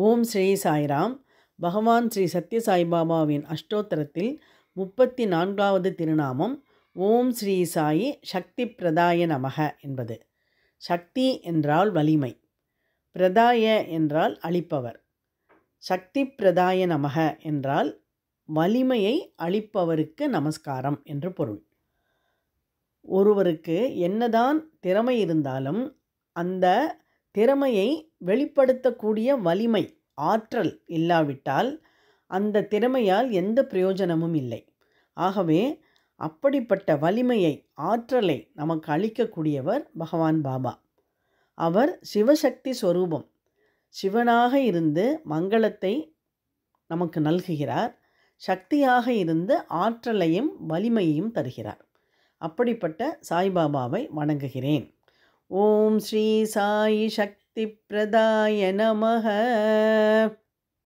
ஓம் ஸ்ரீ சாய்ராம். பகவான் ஸ்ரீ சத்ய சாய்பாபாவின் அஷ்டோத்தரத்தில் 34வது திருநாமம் ஓம் ஸ்ரீ சாயி சக்தி பிரதாய நமக என்பது. சக்தி என்றால் வலிமை, பிரதாய என்றால் அளிப்பவர். சக்தி பிரதாய நமக என்றால் வலிமையை அளிப்பவருக்கு நமஸ்காரம் என்று பொருள். ஒருவருக்கு என்னதான் திறமை இருந்தாலும் அந்த திறமையை வெளிப்படுத்தக்கூடிய வலிமை, ஆற்றல் இல்லாவிட்டால் அந்த திறமையால் எந்த பிரயோஜனமும் இல்லை. ஆகவே அப்படிப்பட்ட வலிமையை, ஆற்றலை நமக்கு அளிக்கக்கூடியவர் பகவான் பாபா. அவர் சிவசக்தி ஸ்வரூபம். சிவனாக இருந்து மங்களத்தை நமக்கு நல்குகிறார். சக்தியாக இருந்து ஆற்றலையும் வலிமையையும் தருகிறார். அப்படிப்பட்ட சாய்பாபாவை வணங்குகிறேன். ஓம் ஸ்ரீ சாயி சக்தி பிரதாய நமக.